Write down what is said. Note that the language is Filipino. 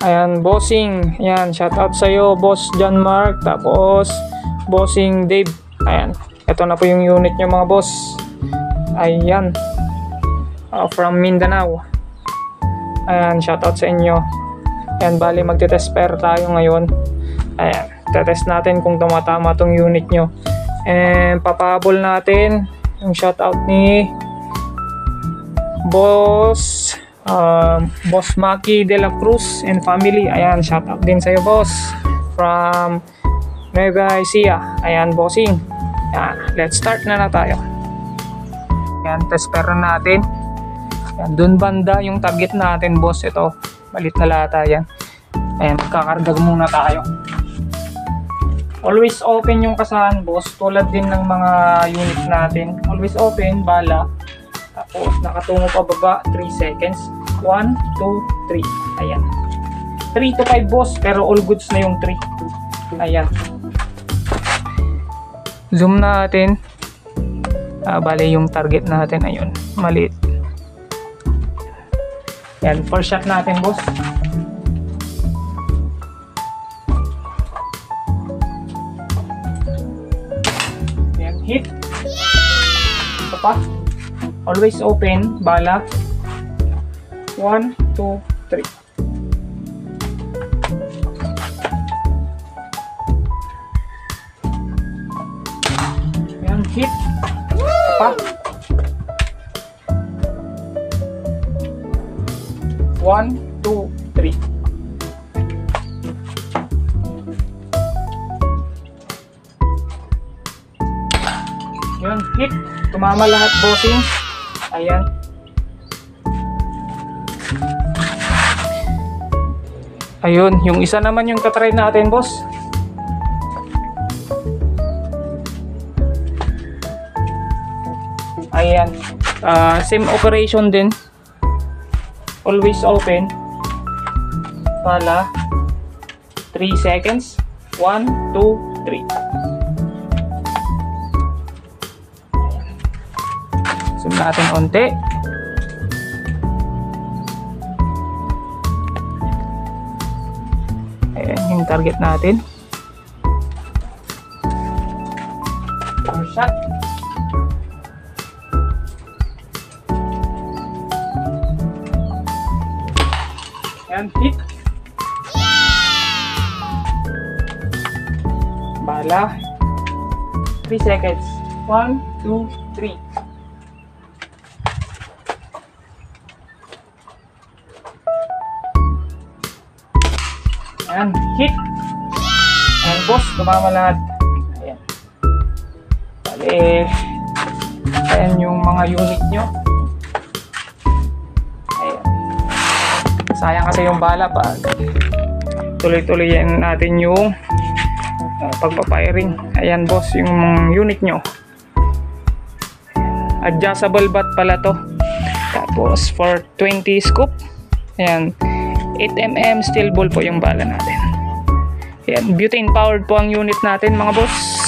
Ayan, bossing. Ayan, shout out sa'yo, boss John Mark. Tapos, bossing Dave. Ayan, ito na po yung unit nyo mga boss. Ayan. From Mindanao. Ayan, shout out sa inyo. Ayan, bali magte-test pair tayo ngayon. Ayan, tetest natin kung tumatama tong unit nyo. And papahabol natin yung shout out ni Boss Maki de la Cruz and family. Ayan, shout out din sa'yo boss. From Nueva Ecija. Ayan, bossing. Ayan, let's start na tayo. Ayan, test pair natin. Ayan, dun banda yung target natin boss. Ito, malit na lata yan. Ayan, magkakargag muna tayo. Always open yung kasahan boss, tulad din ng mga unit natin. Always open, bala. Tapos nakatungo pa baba, 3 seconds. 1, 2, 3. Ayan. 3 to 5 boss, pero all goods na yung 3. Ayan. Zoom natin. Bali yung target natin, ayun. Maliit. Ayan, first shot natin boss. Ayan, hit. Ito pa. Always open, bala. 1, 2, 3. Ayan, hit. Pa. 1, 2, 3. Ayan, hit. Tumama lahat bossing. Ayan. Ayun, yung isa naman yung tatry natin boss. Ayan, same operation din. Always open. Pala 3 seconds. 1, 2, 3. Zoom natin onte. Ayan yung target natin. First shot. Ayan, hit. Bala. 3 seconds. 1, 2, 3. Ayan, hit. Ayan, boss, tumama lahat. Ayan. Bale, ayan yung mga unit nyo. Ayan. Sayang kasi yung bala pa. Tuloy-tuloyin natin yung pagpapiring. Ayan boss, yung unit nyo. Adjustable bat pala to. Tapos for 20 scoop. Ayan. 8mm steel ball po yung bala natin. Ayan, butane powered po ang unit natin mga boss.